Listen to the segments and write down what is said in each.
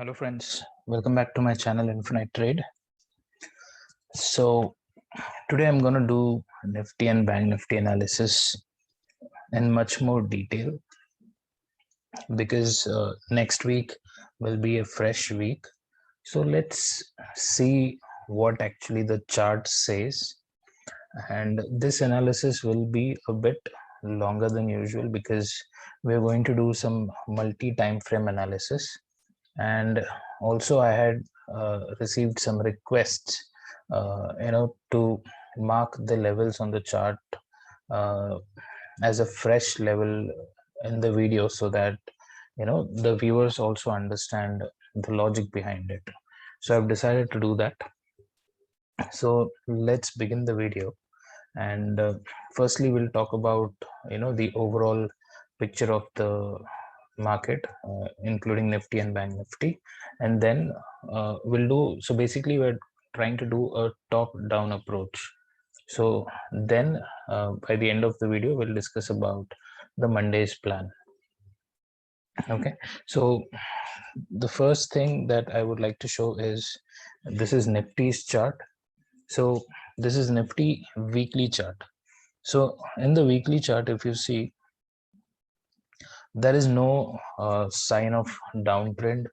Hello friends, welcome back to my channel Infinite Trade. So today I'm going to do Nifty and Bank Nifty analysis in much more detail because next week will be a fresh week. So let's see what actually the chart says, and this analysis will be a bit longer than usual because we're going to do some multi-time frame analysis. And also I had received some requests to mark the levels on the chart uh, as a fresh level in the video so that the viewers also understand the logic behind it. So I've decided to do that. So let's begin the video, and firstly we'll talk about the overall picture of the market, including Nifty and Bank Nifty, and then so basically we're trying to do a top down approach. So then by the end of the video we'll discuss about the Monday's plan. Okay, so the first thing that I would like to show is this is Nifty's chart. So this is Nifty weekly chart. So in the weekly chart, if you see, there is no sign of downtrend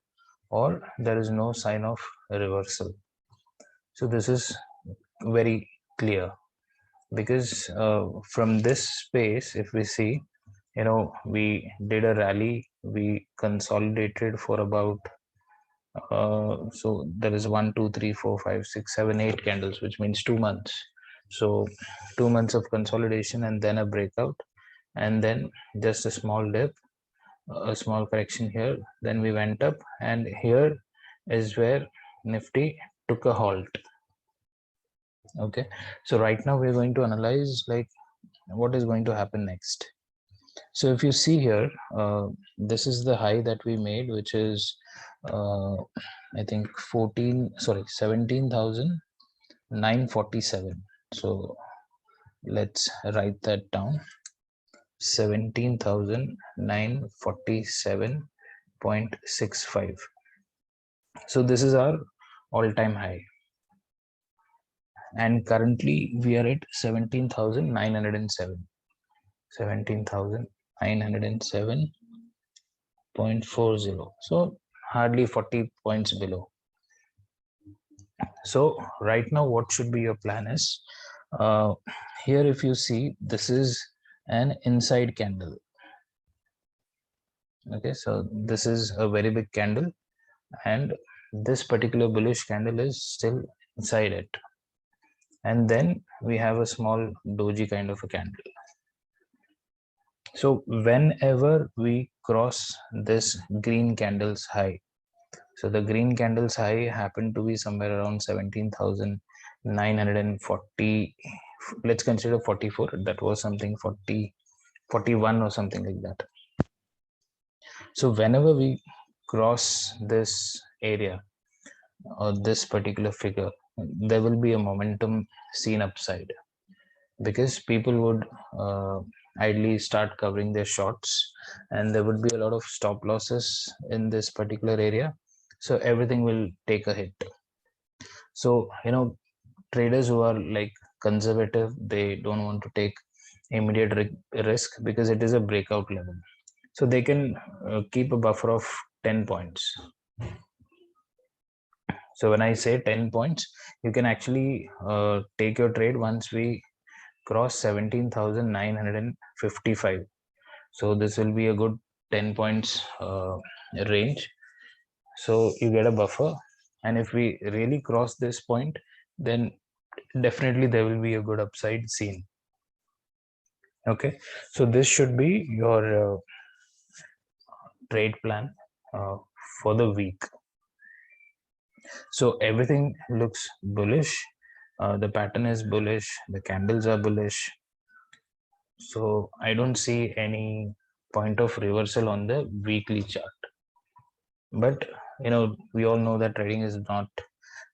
or there is no sign of reversal. So this is very clear because from this space, if we see, we did a rally, we consolidated for about so there is 1 2 3 4 5 6 7 8 candles, which means 2 months. So 2 months of consolidation and then a breakout, and then just a small dip, a small correction here, then we went up, and here is where Nifty took a halt. Okay, so right now we're going to analyze like what is going to happen next. So if you see here, this is the high that we made, which is I think 17,947. So let's write that down. 17,947.65. So this is our all-time high, and currently we are at 17,907. 17,907.40. So hardly 40 points below. So right now what should be your plan is, here if you see, this is an inside candle. Okay, so this is a very big candle, and this particular bullish candle is still inside it, and then we have a small doji kind of a candle. So whenever we cross this green candle's high, so the green candle's high happened to be somewhere around 17,940, let's consider 44, that was something 40 41 or something like that. So whenever we cross this area or this particular figure, there will be a momentum seen upside, because people would ideally start covering their shorts, and there would be a lot of stop losses in this particular area, so everything will take a hit. So traders who are like conservative, they don't want to take immediate risk because it is a breakout level, so they can keep a buffer of 10 points. So when I say 10 points, you can actually take your trade once we cross 17,955. So this will be a good 10 points range, so you get a buffer, and if we really cross this point, then definitely there will be a good upside seen. Okay, so this should be your trade plan for the week. So everything looks bullish, the pattern is bullish, the candles are bullish, so I don't see any point of reversal on the weekly chart. But we all know that trading is not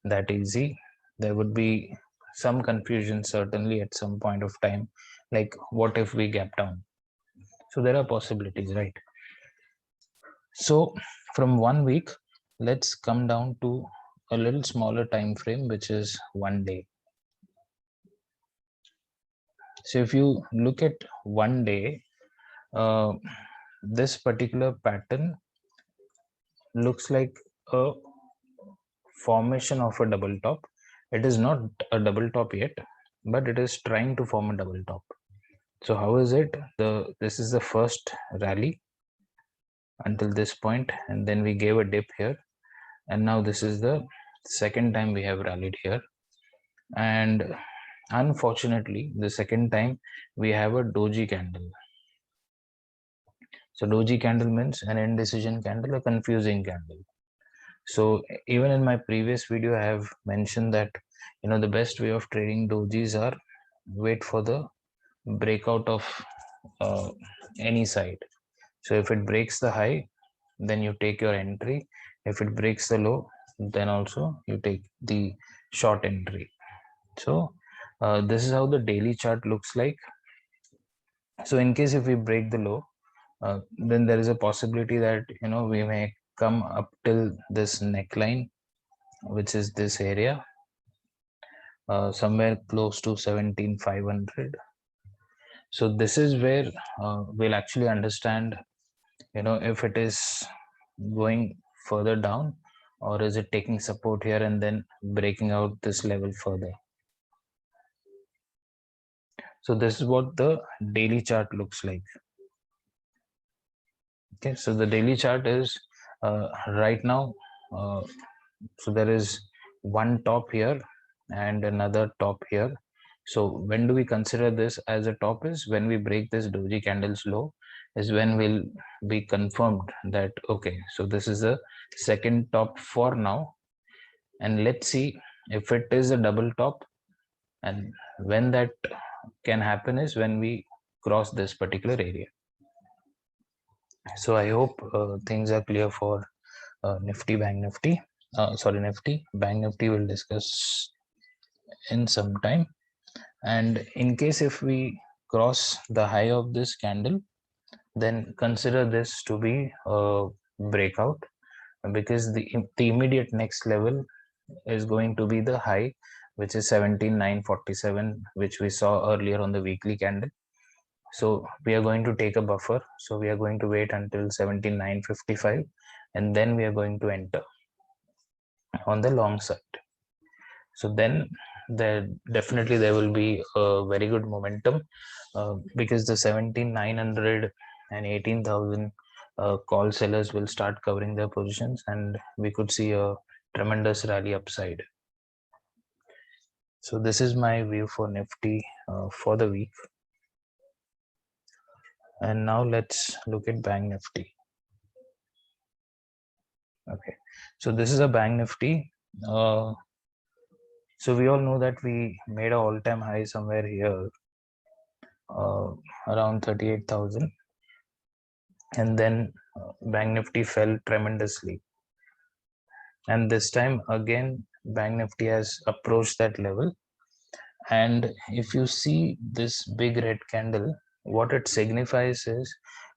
that easy. There would be some confusion certainly at some point of time, like what if we gap down? So there are possibilities, right? So from 1 week let's come down to a little smaller time frame, which is 1 day. So if you look at 1 day, this particular pattern looks like a formation of a double top. It is not a double top yet, but it is trying to form a double top. So how is it? This is the first rally until this point, and then we gave a dip here, and now this is the second time we have rallied here. And unfortunately, the second time we have a doji candle. So doji candle means an indecision candle, a confusing candle. So even in my previous video, I have mentioned that the best way of trading dojis are wait for the breakout of any side. So if it breaks the high, then you take your entry. If it breaks the low, then also you take the short entry. So this is how the daily chart looks like. So in case if we break the low, then there is a possibility that we may come up till this neckline, which is this area, somewhere close to 17,500. So this is where we'll actually understand if it is going further down, or is it taking support here and then breaking out this level further. So this is what the daily chart looks like. Okay, so the daily chart is right now, so there is one top here and another top here. So when do we consider this as a top? Is when we break this doji candles low, is when we'll be confirmed that okay, so this is the second top for now, and let's see if it is a double top. And when that can happen is when we cross this particular area. So I hope things are clear for Nifty, Bank Nifty. Nifty, Bank Nifty will discuss in some time. And in case if we cross the high of this candle, then consider this to be a breakout, because the immediate next level is going to be the high, which is 17,947, which we saw earlier on the weekly candle. So we are going to take a buffer. So we are going to wait until 17,955, and then we are going to enter on the long side. So then there will be a very good momentum, because the 17,900 and 18,000 call sellers will start covering their positions, and we could see a tremendous rally upside. So this is my view for Nifty for the week. And now let's look at Bank Nifty. Okay, so this is a Bank Nifty. So we all know that we made an all-time high somewhere here, around 38,000, and then Bank Nifty fell tremendously. And this time again, Bank Nifty has approached that level. And if you see this big red candle, what it signifies is,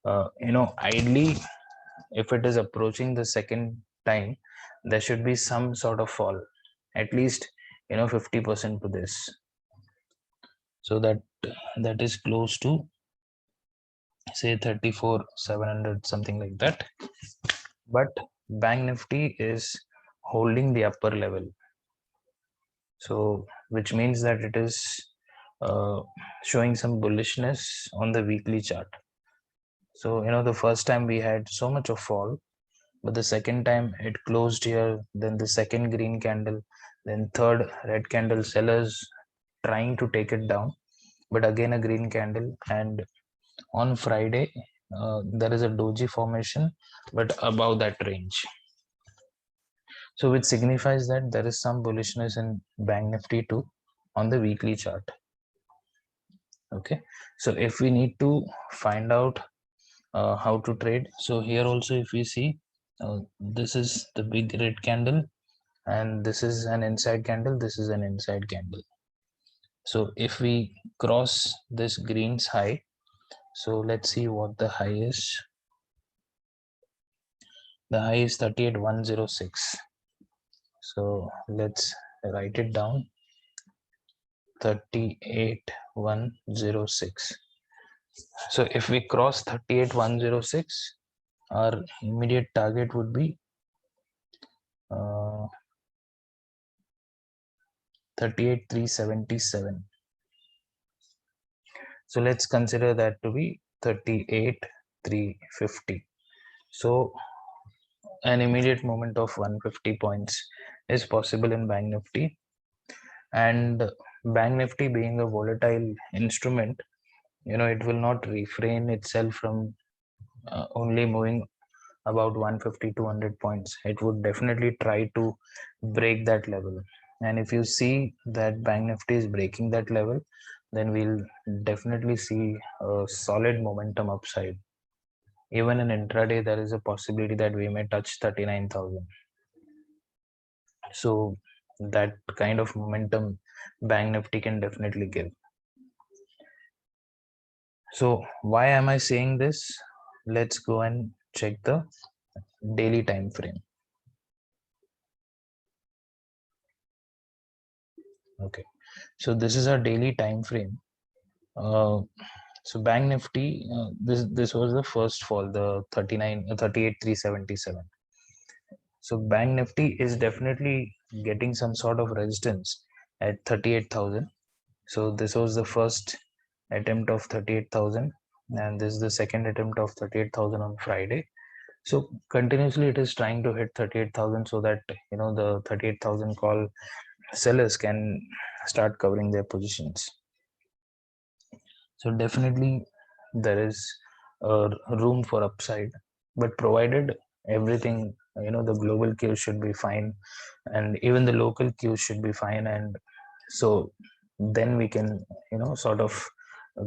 ideally, if it is approaching the second time, there should be some sort of fall, at least 50% to this. So that is close to say 34,700, something like that. But Bank Nifty is holding the upper level, so which means that it is showing some bullishness on the weekly chart. So the first time we had so much of fall, but the second time it closed here, then the second green candle, then third red candle, sellers trying to take it down, but again a green candle. And on Friday there is a doji formation, but above that range, so which signifies that there is some bullishness in Bank Nifty too on the weekly chart. Okay, so if we need to find out how to trade, so here also if we see, this is the big red candle, and this is an inside candle, this is an inside candle. So if we cross this green's high, so let's see what the high is. The high is 38,106. So let's write it down. 38,106. So if we cross 38,106, our immediate target would be 38,377. So let's consider that to be 38,350. So an immediate movement of 150 points is possible in Bank Nifty, and Bank Nifty being a volatile instrument, it will not refrain itself from only moving about 150 200 points. It would definitely try to break that level, and if you see that Bank Nifty is breaking that level, then we'll definitely see a solid momentum upside. Even in intraday, there is a possibility that we may touch 39,000. So that kind of momentum Bank Nifty can definitely give. So why am I saying this? Let's go and check the daily time frame. Okay, so this is our daily time frame. So Bank Nifty, this was the first fall, the 38,377. So Bank Nifty is definitely getting some sort of resistance at 38,000. So this was the first attempt of 38,000, and this is the second attempt of 38,000 on Friday. So continuously it is trying to hit 38,000 so that the 38,000 call sellers can start covering their positions. So definitely there is a room for upside, but provided everything, the global cues should be fine, and even the local cues should be fine, and so then we can sort of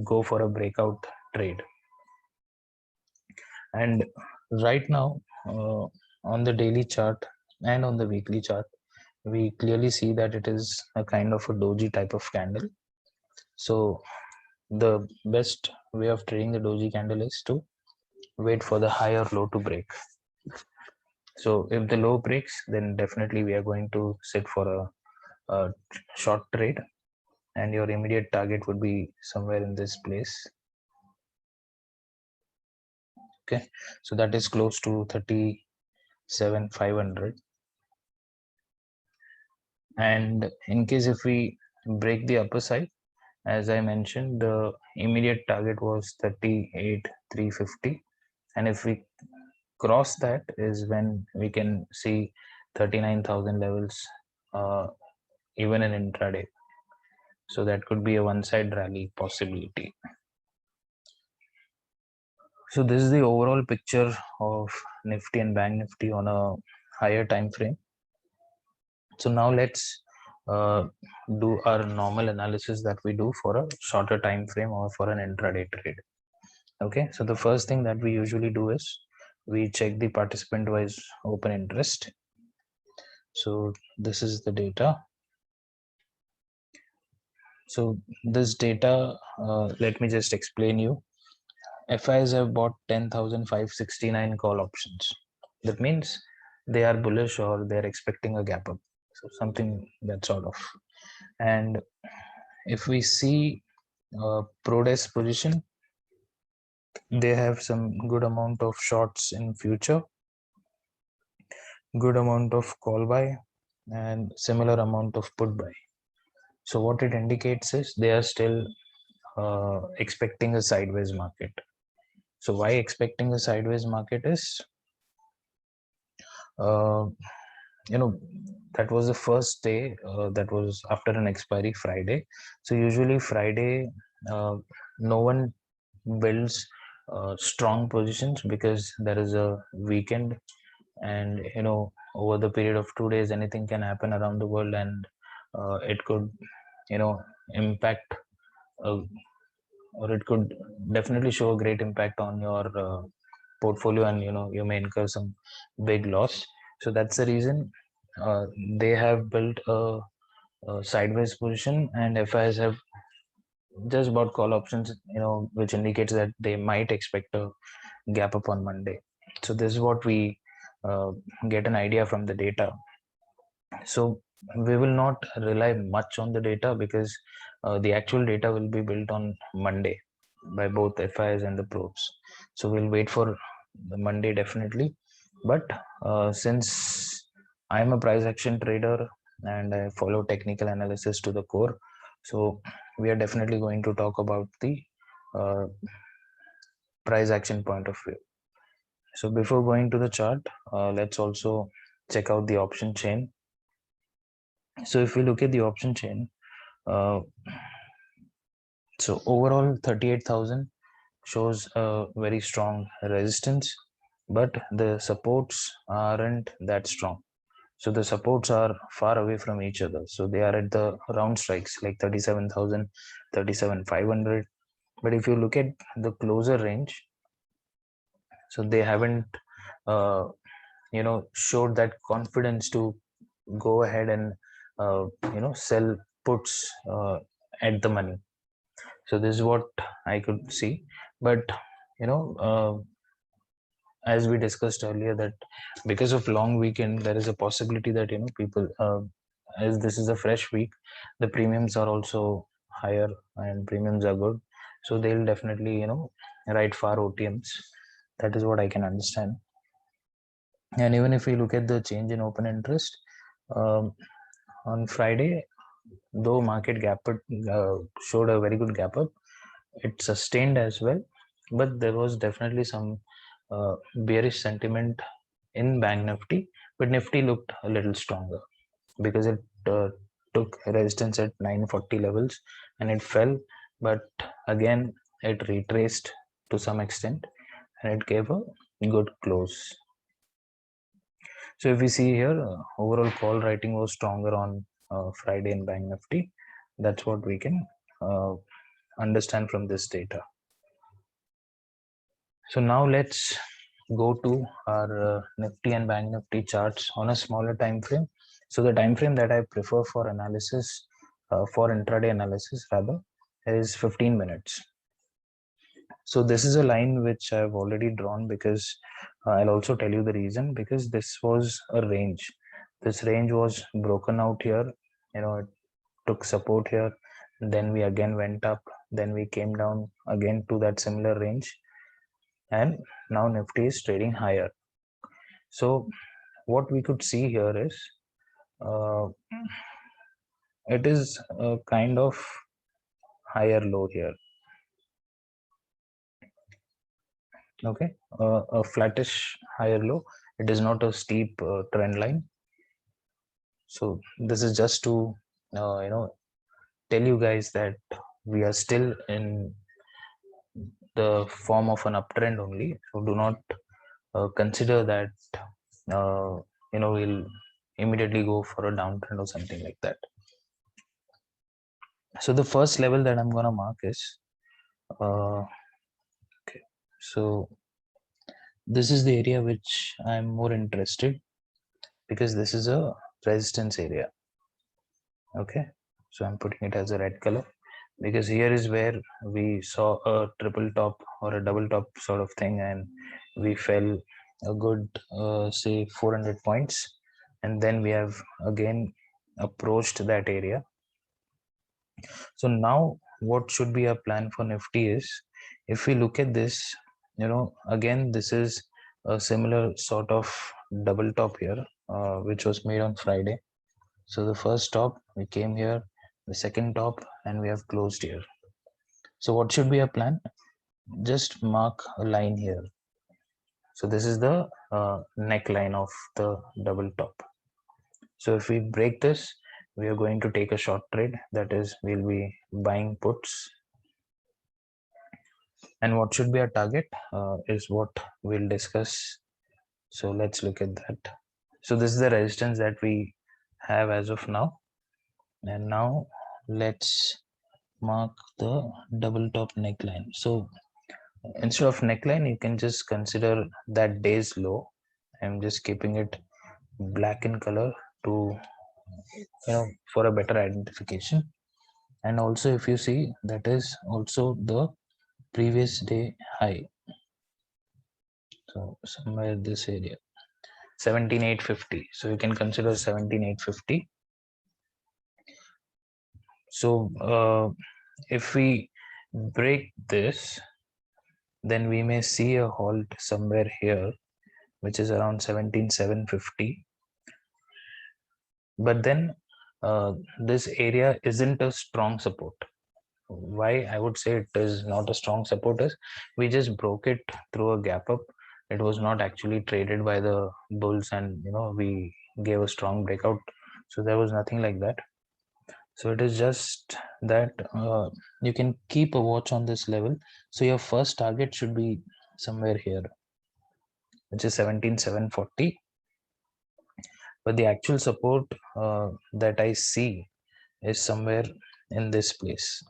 go for a breakout trade. And right now, on the daily chart and on the weekly chart, we clearly see that it is a kind of a doji type of candle. So the best way of trading the doji candle is to wait for the high or low to break. So if the low breaks, then definitely we are going to sit for a short trade, and your immediate target would be somewhere in this place. Okay, so that is close to 37,500. And in case if we break the upper side, as I mentioned, the immediate target was 38,350, and if we cross that is when we can see 39,000 levels, even in intraday. So that could be a one-side rally possibility. So this is the overall picture of Nifty and Bank Nifty on a higher time frame. So now let's do our normal analysis that we do for a shorter time frame or for an intraday trade. Okay, so the first thing that we usually do is we check the participant wise open interest. So this is the data. So this data, let me just explain you. FIs have bought 10,569 call options. That means they are bullish or they're expecting a gap up. So something that sort of. And if we see ProDesk position, they have some good amount of shorts in future, good amount of call buy, and similar amount of put buy. So what it indicates is they are still expecting a sideways market. So why expecting a sideways market is, that was the first day that was after an expiry Friday. So usually Friday, no one builds strong positions because there is a weekend, and over the period of 2 days anything can happen around the world, and it could impact, or it could definitely show a great impact on your portfolio, and you may incur some big loss. So that's the reason they have built a sideways position, and FIs have just bought call options, which indicates that they might expect a gap up on Monday. So this is what we get an idea from the data. So we will not rely much on the data because the actual data will be built on Monday by both FIs and the probes. So we'll wait for the Monday definitely. But since I'm a price action trader and I follow technical analysis to the core, so we are definitely going to talk about the uh, price action point of view. So before going to the chart, let's also check out the option chain. So if we look at the option chain, uh, so overall 38,000 shows a very strong resistance, but the supports aren't that strong. So the supports are far away from each other. So they are at the round strikes like 37,000, 37,500. But if you look at the closer range, so they haven't, uh, showed that confidence to go ahead and, sell puts at the money. So this is what I could see. But, you know, as we discussed earlier, that because of long weekend there is a possibility that people, as this is a fresh week, the premiums are also higher and premiums are good, so they'll definitely write far OTMs. That is what I can understand. And even if we look at the change in open interest, um, on Friday, though market gap showed a very good gap up, it sustained as well, but there was definitely some bearish sentiment in Bank Nifty, but Nifty looked a little stronger because it took resistance at 940 levels and it fell, but again it retraced to some extent and it gave a good close. So if we see here, overall call writing was stronger on Friday in Bank Nifty. That's what we can understand from this data. So now let's go to our Nifty and Bank Nifty charts on a smaller time frame. So the time frame that I prefer for analysis, for intraday analysis rather, is 15 minutes. So this is a line which I've already drawn because I'll also tell you the reason, because this was a range. This range was broken out here. It took support here. Then we again went up. Then we came down again to that similar range. And now Nifty is trading higher. So what we could see here is uh, it is a kind of higher low here. Okay, a flattish higher low. It is not a steep trend line. So this is just to tell you guys that we are still in the form of an uptrend only. So do not consider that we'll immediately go for a downtrend or something like that. So the first level that I'm gonna mark is okay. So this is the area which I'm more interested, because this is a resistance area. Okay, so I'm putting it as a red color because here is where we saw a triple top or a double top sort of thing, and we fell a good say 400 points, and then we have again approached that area. So now what should be our plan for Nifty is, if we look at this, again this is a similar sort of double top here, which was made on Friday. So the first top, we came here, the second top, and we have closed here. So what should be a plan? Just mark a line here. So this is the neckline of the double top. So if we break this, we are going to take a short trade. That is, we'll be buying puts. And what should be our target is what we'll discuss. So let's look at that. So this is the resistance that we have as of now. And now let's mark the double top neckline. So instead of neckline, you can just consider that day's low. I'm just keeping it black in color to for a better identification. And also if you see, that is also the previous day high. So somewhere this area. 17,850. So you can consider 17,850. So if we break this, then we may see a halt somewhere here, which is around 17,750. But then this area isn't a strong support. Why I would say it is not a strong support is we just broke it through a gap up. It was not actually traded by the bulls, and we gave a strong breakout. So there was nothing like that. So it is just that you can keep a watch on this level. So your first target should be somewhere here, which is 17,740. But the actual support that I see is somewhere in this place,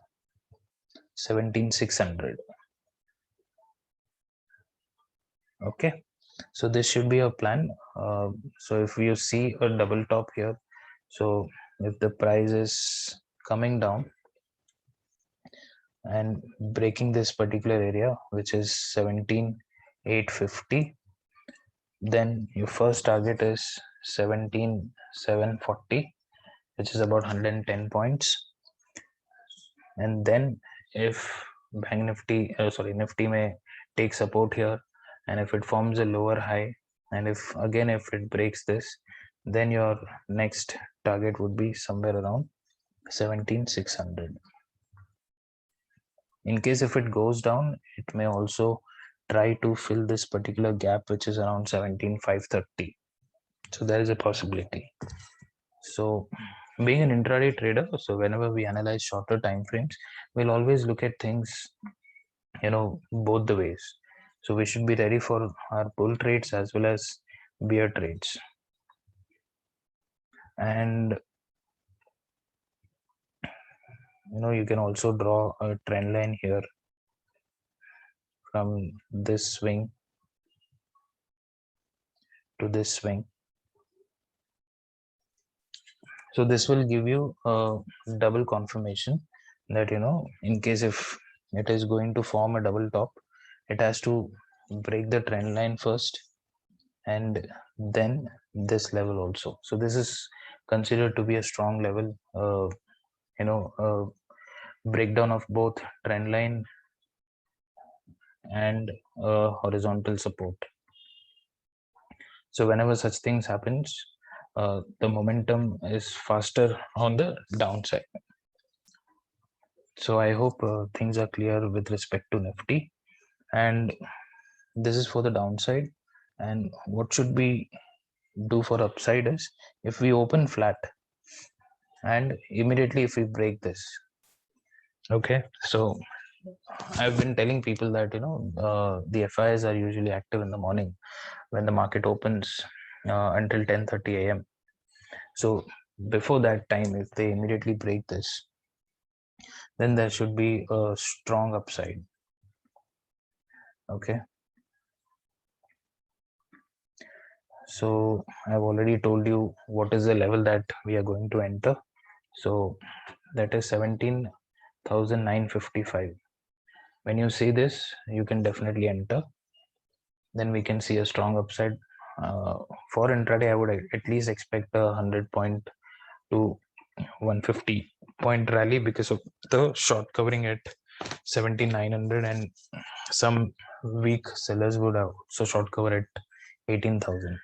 17,600. Okay, so this should be a plan. So if you see a double top here, so if the price is coming down and breaking this particular area, which is 17,850, then your first target is 17,740, which is about 110 points. And then if Nifty may take support here, and if it forms a lower high, and if it breaks this, then your next target would be somewhere around 17,600. In case if it goes down, it may also try to fill this particular gap, which is around 17,530. So there is a possibility. So being an intraday trader, so whenever we analyze shorter time frames, we'll always look at things both the ways. So we should be ready for our bull trades as well as bear trades. And you can also draw a trend line here from this swing to this swing. So this will give you a double confirmation that in case if it is going to form a double top, it has to break the trend line first and then this level also. So this is considered to be a strong level, breakdown of both trend line and horizontal support. So whenever such things happens, the momentum is faster on the downside. So I hope things are clear with respect to Nifty, and this is for the downside. And what should we do for upside is if we open flat and immediately if we break this. Okay, so I've been telling people that the FIs are usually active in the morning when the market opens until 10:30 a.m. So before that time, if they immediately break this, then there should be a strong upside. Okay, so I've already told you what is the level that we are going to enter. So that is 17,955. When you see this, you can definitely enter. Then we can see a strong upside. For intraday, I would at least expect a 100 point to 150 point rally because of the short covering at 7,900, and some weak sellers would have also short cover at 18,000.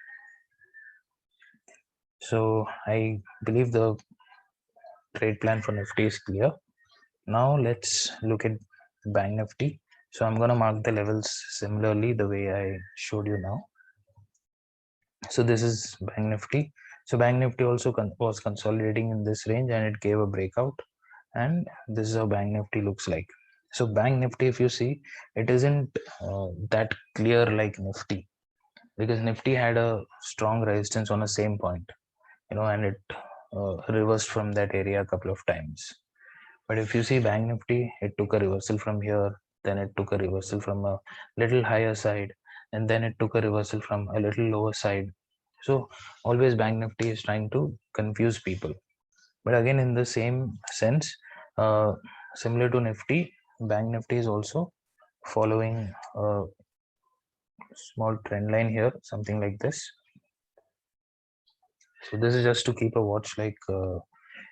So I believe the trade plan for Nifty is clear. Now let's look at Bank Nifty. So I'm going to mark the levels similarly the way I showed you now. So this is Bank Nifty. So Bank Nifty also was consolidating in this range and it gave a breakout, and this is how Bank Nifty looks like. So Bank Nifty, if you see, it isn't that clear like Nifty, because Nifty had a strong resistance on the same point, and it reversed from that area a couple of times. But if you see Bank Nifty, it took a reversal from here, then it took a reversal from a little higher side, and then it took a reversal from a little lower side. So always Bank Nifty is trying to confuse people. But again, in the same sense, similar to Nifty, Bank Nifty is also following a small trend line here, something like this. So this is just to keep a watch, like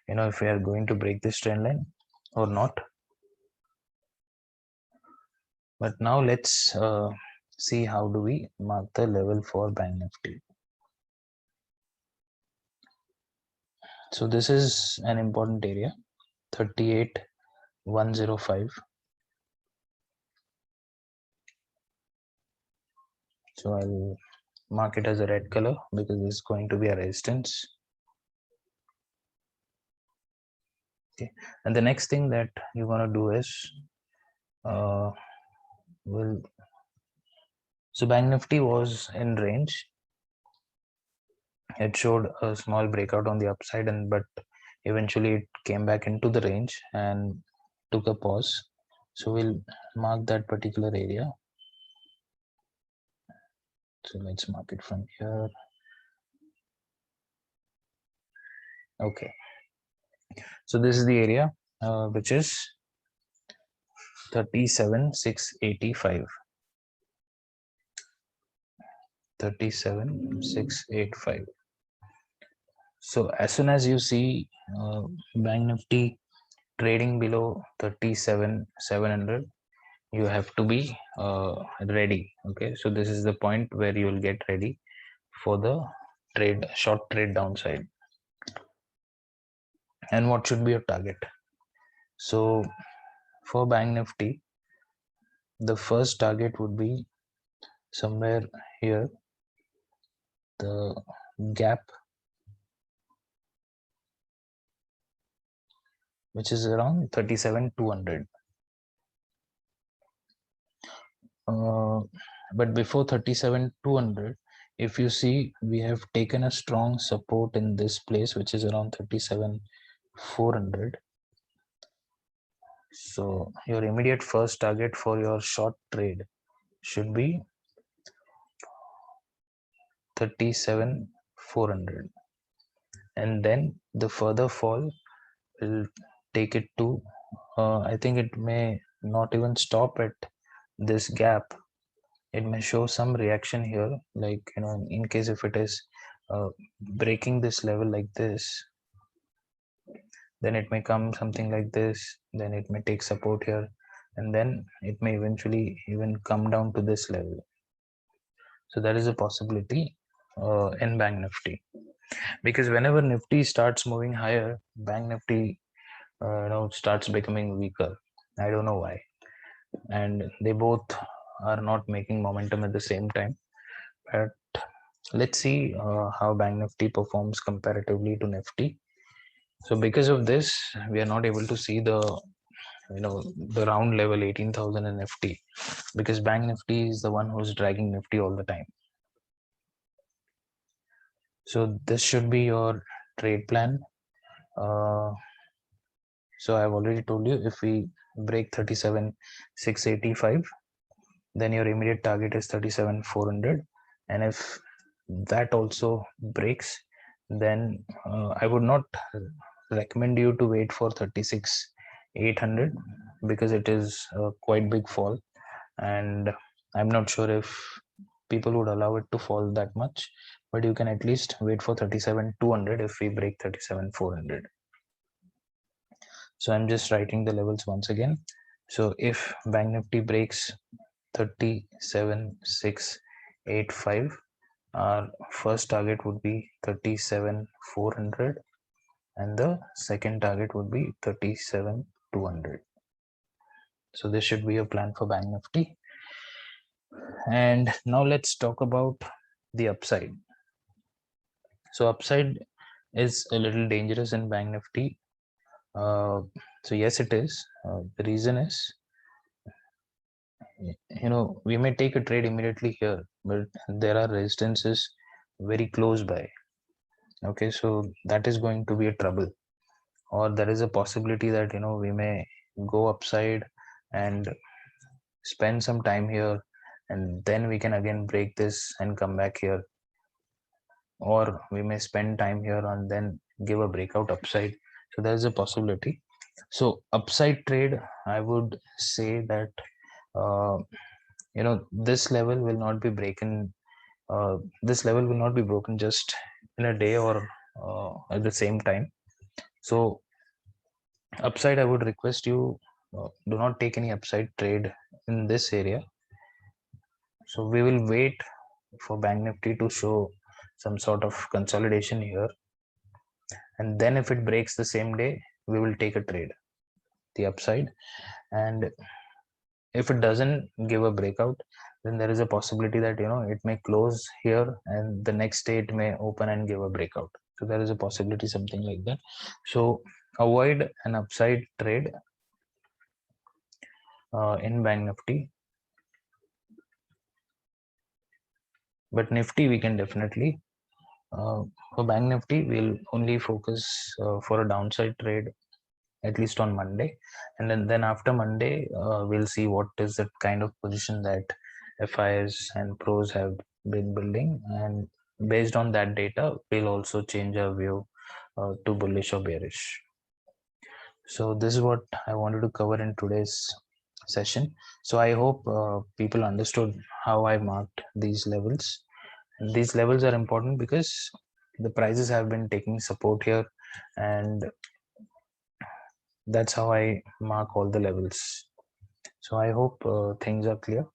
if we are going to break this trend line or not. But now let's see how do we mark the level for Bank Nifty. So this is an important area, 38,105. So I'll mark it as a red color because it's going to be a resistance. Okay, and the next thing that you're gonna do is so Bank Nifty was in range. It showed a small breakout on the upside, but eventually it came back into the range and took a pause. So we'll mark that particular area. So let's mark it from here. Okay, so this is the area which is 37,685. 37,685. So as soon as you see Bank Nifty trading below 37,700, you have to be ready. Okay, so this is the point where you will get ready for the short trade downside. And what should be your target? So for Bank Nifty, the first target would be somewhere here, the gap, which is around 37,200. But before 37,200, if you see, we have taken a strong support in this place, which is around 37,400. So your immediate first target for your short trade should be 37,400, and then the further fall will take it to I think it may not even stop at this gap. It may show some reaction here, like in case if it is breaking this level like this, then it may come something like this, then it may take support here, and then it may eventually even come down to this level. So that is a possibility in Bank Nifty, because whenever Nifty starts moving higher, Bank Nifty starts becoming weaker. I don't know why, and they both are not making momentum at the same time. But let's see how Bank Nifty performs comparatively to Nifty. So because of this, we are not able to see the the round level 18,000 in Nifty, because Bank Nifty is the one who's dragging Nifty all the time. So this should be your trade plan. So I've already told you, if we break 37,685, then your immediate target is 37,400, and if that also breaks, then I would not recommend you to wait for 36,800, because it is a quite big fall, and I'm not sure if people would allow it to fall that much. But you can at least wait for 37,200 if we break 37,400. So I'm just writing the levels once again. So if Bank Nifty breaks 37,685, our first target would be 37,400, and the second target would be 37,200. So this should be a plan for Bank Nifty. And now let's talk about the upside. So upside is a little dangerous in Bank Nifty. So yes, it is. The reason is, we may take a trade immediately here, but there are resistances very close by. Okay, so that is going to be a trouble. Or there is a possibility that we may go upside and spend some time here, and then we can again break this and come back here. Or we may spend time here and then give a breakout upside. So there is a possibility. So upside trade, I would say that this level will not be broken. This level will not be broken just in a day or at the same time. So upside, I would request you do not take any upside trade in this area. So we will wait for Bank Nifty to show some sort of consolidation here, and then if it breaks the same day, we will take a trade the upside. And if it doesn't give a breakout, then there is a possibility that it may close here and the next day it may open and give a breakout. So there is a possibility something like that. So avoid an upside trade in Bank Nifty, but Nifty we can definitely for Bank Nifty we'll only focus for a downside trade at least on Monday, and then after Monday we'll see what is the kind of position that FIs and pros have been building, and based on that data we'll also change our view to bullish or bearish. So this is what I wanted to cover in today's session. So I hope people understood how I marked these levels. These levels are important because the prices have been taking support here, and that's how I mark all the levels. So I hope things are clear.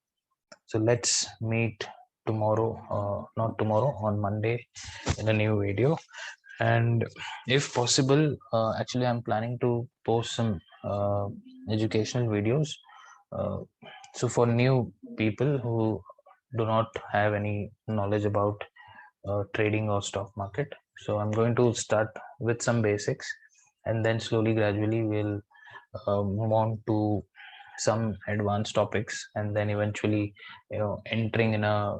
So let's meet tomorrow, not tomorrow, on Monday in a new video. And if possible, actually I'm planning to post some educational videos. Uh, so for new people who do not have any knowledge about trading or stock market, so I'm going to start with some basics, and then slowly gradually we'll move on to some advanced topics, and then eventually entering in a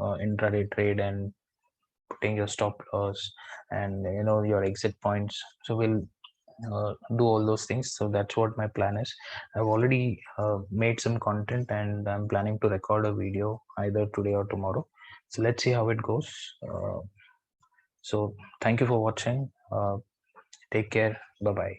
intraday trade and putting your stop loss and your exit points. So we'll do all those things. So that's what my plan is. I've already made some content and I'm planning to record a video either today or tomorrow. So let's see how it goes. So thank you for watching. Take care. Bye bye.